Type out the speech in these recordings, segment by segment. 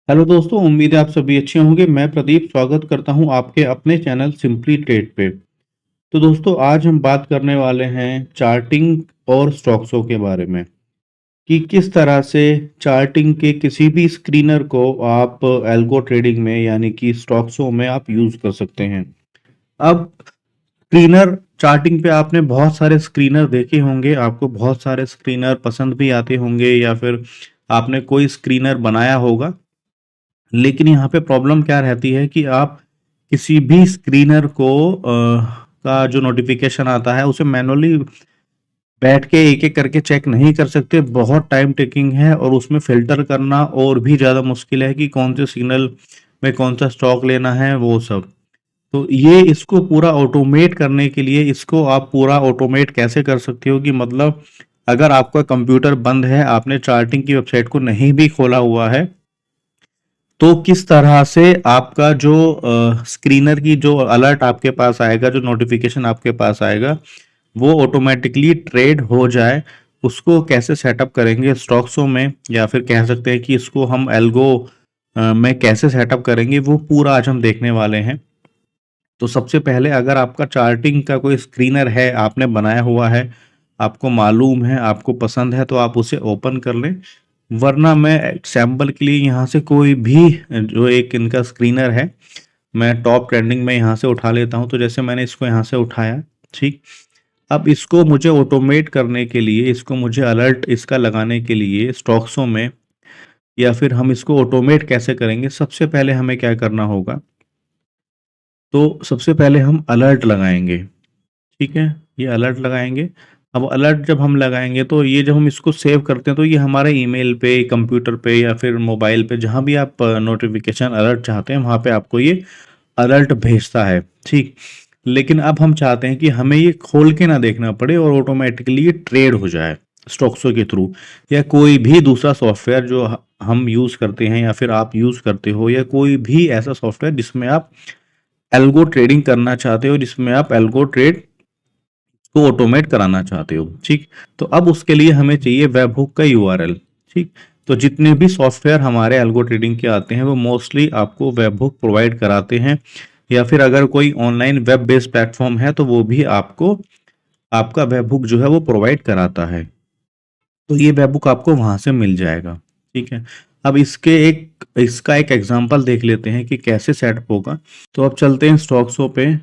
Hello दोस्तों, उम्मीद है आप सभी अच्छे होंगे। मैं प्रदीप स्वागत करता हूं आपके अपने चैनल सिंपली ट्रेड पे। तो दोस्तों, आज हम बात करने वाले हैं चार्टिंग और स्टॉक्सों के बारे में कि किस तरह से चार्टिंग के किसी भी स्क्रीनर को आप एल्गो ट्रेडिंग में यानी कि स्टॉक्सों में आप यूज कर सकते हैं। अब स्क्रीनर चार्टिंग पे आपने बहुत सारे स्क्रीनर देखे होंगे, आपको बहुत सारे स्क्रीनर पसंद भी आते होंगे या फिर आपने कोई स्क्रीनर बनाया होगा। लेकिन यहाँ पे प्रॉब्लम क्या रहती है कि आप किसी भी स्क्रीनर को का जो नोटिफिकेशन आता है उसे मैनुअली बैठ के एक एक करके चेक नहीं कर सकते। बहुत टाइम टेकिंग है और उसमें फिल्टर करना और भी ज़्यादा मुश्किल है कि कौन से सिग्नल में कौन सा स्टॉक लेना है वो सब। तो ये इसको पूरा ऑटोमेट करने के लिए इसको आप पूरा ऑटोमेट कैसे कर सकते हो कि मतलब अगर आपका कंप्यूटर बंद है, आपने चार्टिंग की वेबसाइट को नहीं भी खोला हुआ है, तो किस तरह से आपका जो स्क्रीनर की जो अलर्ट आपके पास आएगा, जो नोटिफिकेशन आपके पास आएगा, वो ऑटोमेटिकली ट्रेड हो जाए, उसको कैसे सेटअप करेंगे स्टॉक्सों में, या फिर कह सकते हैं कि इसको हम एल्गो में कैसे सेटअप करेंगे, वो पूरा आज हम देखने वाले हैं। तो सबसे पहले अगर आपका चार्टिंग का कोई स्क्रीनर है, आपने बनाया हुआ है, आपको मालूम है, आपको पसंद है, तो आप उसे ओपन कर लें। वरना मैं सैम्पल के लिए यहाँ से कोई भी जो एक इनका स्क्रीनर है, मैं टॉप ट्रेंडिंग में यहाँ से उठा लेता हूँ। तो जैसे मैंने इसको यहाँ से उठाया, ठीक। अब इसको मुझे ऑटोमेट करने के लिए, इसको मुझे अलर्ट इसका लगाने के लिए स्टॉक्सों में, या फिर हम इसको ऑटोमेट कैसे करेंगे, सबसे पहले हमें क्या करना होगा। तो सबसे पहले हम अलर्ट लगाएंगे, ठीक है। ये अलर्ट लगाएंगे। अब अलर्ट जब हम लगाएंगे तो ये जब हम इसको सेव करते हैं तो ये हमारे ईमेल पे, कंप्यूटर पे या फिर मोबाइल पे, जहाँ भी आप नोटिफिकेशन अलर्ट चाहते हैं वहाँ पे आपको ये अलर्ट भेजता है, ठीक। लेकिन अब हम चाहते हैं कि हमें ये खोल के ना देखना पड़े और ऑटोमेटिकली ये ट्रेड हो जाए स्टॉक्सों के थ्रू, या कोई भी दूसरा सॉफ्टवेयर जो हम यूज़ करते हैं या फिर आप यूज़ करते हो, या कोई भी ऐसा सॉफ्टवेयर जिसमें आप एल्गो ट्रेडिंग करना चाहते हो, जिसमें आप एल्गो ट्रेड को ऑटोमेट कराना चाहते हो, ठीक। तो अब उसके लिए हमें चाहिए वेबहुक का यूआरएल, ठीक। तो जितने भी सॉफ्टवेयर हमारे एल्गो ट्रेडिंग के आते हैं वो मोस्टली आपको वेबहुक प्रोवाइड कराते हैं, या फिर अगर कोई ऑनलाइन वेब बेस्ड प्लेटफॉर्म है तो वो भी आपको आपका वेबहुक जो है वो प्रोवाइड कराता है। तो ये वेबहुक आपको वहां से मिल जाएगा, ठीक है। अब इसका एक एग्जांपल देख लेते हैं कि कैसे सेटअप होगा। तो अब चलते हैं स्टॉक्सो पे।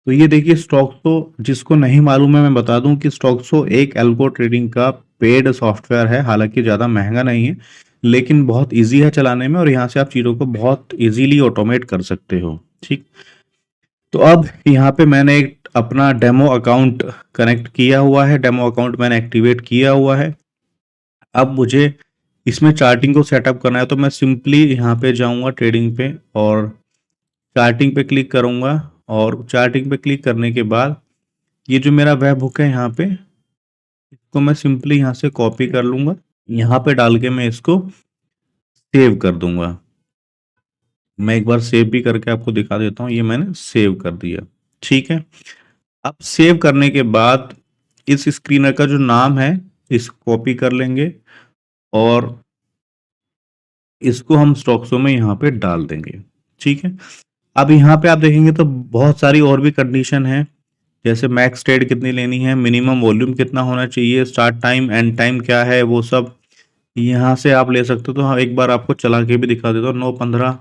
तो ये देखिए, स्टॉक्सो जिसको नहीं मालूम है मैं बता दूं कि स्टॉक्सो एक एल्गो ट्रेडिंग का पेड सॉफ्टवेयर है। हालांकि ज़्यादा महंगा नहीं है, लेकिन बहुत इजी है चलाने में और यहाँ से आप चीज़ों को बहुत इजीली ऑटोमेट कर सकते हो, ठीक। तो अब यहाँ पे मैंने एक अपना डेमो अकाउंट कनेक्ट किया हुआ है, डेमो अकाउंट मैंने एक्टिवेट किया हुआ है। अब मुझे इसमें चार्टिंग को सेटअप करना है, तो मैं सिंपली यहाँ पे जाऊँगा ट्रेडिंग पे और चार्टिंग पे क्लिक करूँगा। और चार्टिंग पे क्लिक करने के बाद ये जो मेरा वेब हुक है यहाँ पे, इसको मैं सिंपली यहाँ से कॉपी कर लूँगा, यहाँ पे डाल के मैं इसको सेव कर दूंगा। मैं एक बार सेव भी करके आपको दिखा देता हूँ। ये मैंने सेव कर दिया, ठीक है। अब सेव करने के बाद इस स्क्रीनर का जो नाम है इसको कॉपी कर लेंगे और इसको हम स्टॉक्सो में यहाँ पे डाल देंगे, ठीक है। अब यहाँ पे आप देखेंगे तो बहुत सारी और भी कंडीशन है, जैसे मैक्स ट्रेड कितनी लेनी है, मिनिमम वॉल्यूम कितना होना चाहिए, स्टार्ट टाइम, एंड टाइम क्या है, वो सब यहाँ से आप ले सकते हो। तो हाँ, एक बार आपको चला के भी दिखा देता हूँ। 9:15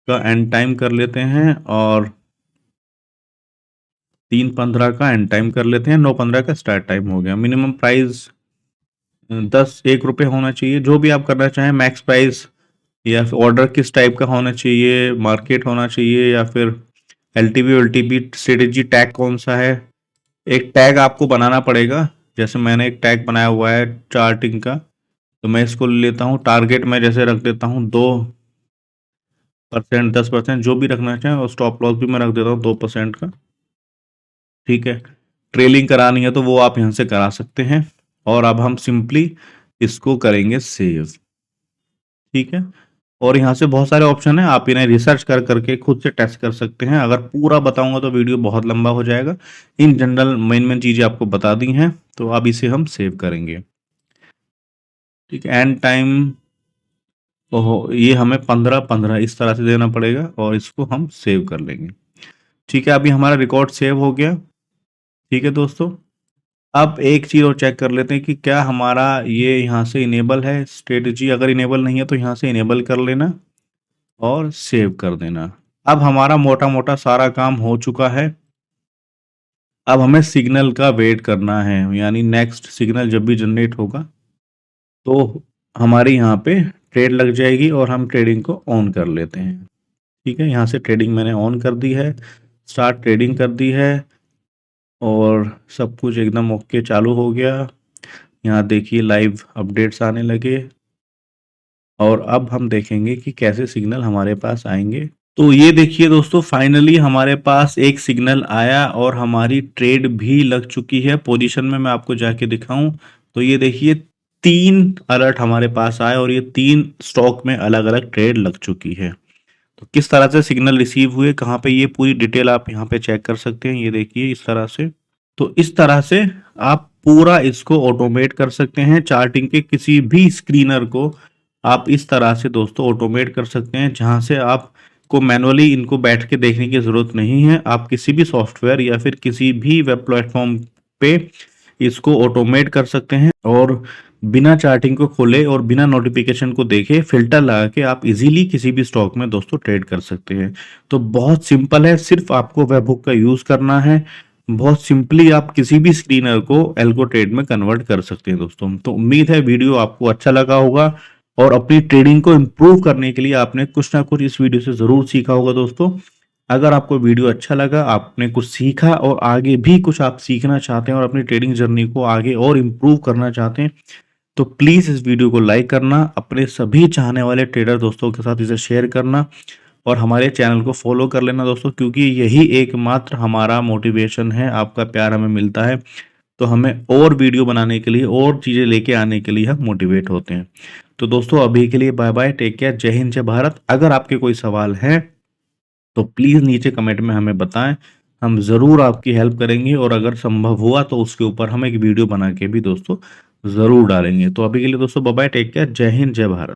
का एंड टाइम कर लेते हैं और 3:15 का एंड टाइम कर लेते हैं। 9:15 का स्टार्ट टाइम हो गया। मिनिमम प्राइस 1 रुपये होना चाहिए, जो भी आप करना चाहें। मैक्स प्राइस या फिर ऑर्डर किस टाइप का होना चाहिए, मार्केट होना चाहिए या फिर एलटीवी एलटीबी स्ट्रेटेजी, टैग कौन सा है। एक टैग आपको बनाना पड़ेगा, जैसे मैंने एक टैग बनाया हुआ है चार्टिंग का, तो मैं इसको ले लेता हूँ। टारगेट में जैसे रख देता हूँ 2%, 10%, जो भी रखना चाहें, और स्टॉप लॉस भी मैं रख देता हूँ 2% का, ठीक है। ट्रेलिंग करानी है तो वो आप यहाँ से करा सकते हैं। और अब हम सिंपली इसको करेंगे सेव, ठीक है। और यहाँ से बहुत सारे ऑप्शन है, आप इन्हें रिसर्च कर करके खुद से टेस्ट कर सकते हैं। अगर पूरा बताऊंगा तो वीडियो बहुत लंबा हो जाएगा। इन जनरल मेन मेन चीज़ें आपको बता दी हैं, तो अब इसे हम सेव करेंगे, ठीक है। एंड टाइम ओहो, ये हमें 15-15 इस तरह से देना पड़ेगा और इसको हम सेव कर लेंगे। ठीक है, अभी हमारा रिकॉर्ड सेव हो गया। ठीक है दोस्तों, अब एक चीज़ और चेक कर लेते हैं कि क्या हमारा ये यहाँ से इनेबल है स्ट्रेटजी। अगर इनेबल नहीं है तो यहाँ से इनेबल कर लेना और सेव कर देना। अब हमारा मोटा मोटा सारा काम हो चुका है। अब हमें सिग्नल का वेट करना है, यानी नेक्स्ट सिग्नल जब भी जनरेट होगा तो हमारी यहाँ पे ट्रेड लग जाएगी और हम ट्रेडिंग को ऑन कर लेते हैं। ठीक है, यहाँ से ट्रेडिंग मैंने ऑन कर दी है, स्टार्ट ट्रेडिंग कर दी है और सब कुछ एकदम ओके चालू हो गया। यहाँ देखिए लाइव अपडेट्स आने लगे और अब हम देखेंगे कि कैसे सिग्नल हमारे पास आएंगे। तो ये देखिए दोस्तों, फाइनली हमारे पास एक सिग्नल आया और हमारी ट्रेड भी लग चुकी है। पोजीशन में मैं आपको जाके दिखाऊं तो ये देखिए 3 अलर्ट हमारे पास आए और ये 3 स्टॉक में अलग अलग ट्रेड लग चुकी है। तो किस तरह से सिग्नल रिसीव हुए, कहाँ पे, ये पूरी डिटेल आप यहाँ पे चेक कर सकते हैं। ये देखिए इस तरह से। तो इस तरह से आप पूरा इसको ऑटोमेट कर सकते हैं। चार्टिंग के किसी भी स्क्रीनर को आप इस तरह से दोस्तों ऑटोमेट कर सकते हैं, जहां से आपको मैनुअली इनको बैठ के देखने की ज़रूरत नहीं है। आप किसी भी सॉफ्टवेयर या फिर किसी भी वेब प्लेटफॉर्म पे इसको ऑटोमेट कर सकते हैं और बिना चार्टिंग को खोले और बिना नोटिफिकेशन को देखे फिल्टर लगा के आप इजीली किसी भी स्टॉक में दोस्तों ट्रेड कर सकते हैं। तो बहुत सिंपल है, सिर्फ आपको वेबहुक का यूज़ करना है। बहुत सिंपली आप किसी भी स्क्रीनर को एल्गो ट्रेड में कन्वर्ट कर सकते हैं दोस्तों। तो उम्मीद है वीडियो आपको अच्छा लगा होगा और अपनी ट्रेडिंग को इम्प्रूव करने के लिए आपने कुछ ना कुछ इस वीडियो से ज़रूर सीखा होगा दोस्तों। अगर आपको वीडियो अच्छा लगा, आपने कुछ सीखा और आगे भी कुछ आप सीखना चाहते हैं और अपनी ट्रेडिंग जर्नी को आगे और इम्प्रूव करना चाहते हैं, तो प्लीज़ इस वीडियो को लाइक करना, अपने सभी चाहने वाले ट्रेडर दोस्तों के साथ इसे शेयर करना और हमारे चैनल को फॉलो कर लेना दोस्तों, क्योंकि यही एकमात्र हमारा मोटिवेशन है। आपका प्यार हमें मिलता है तो हमें और वीडियो बनाने के लिए और चीज़ें लेके आने के लिए हम मोटिवेट होते हैं। तो दोस्तों अभी के लिए बाय बाय, टेक केयर, जय हिंद जय भारत। अगर आपके कोई सवाल है तो प्लीज़ नीचे कमेंट में हमें बताएं, हम ज़रूर आपकी हेल्प करेंगे और अगर संभव हुआ तो उसके ऊपर हम एक वीडियो बना के भी दोस्तों ज़रूर डालेंगे। तो अभी के लिए दोस्तों बाय बाय, टेक केयर, जय हिंद जय भारत।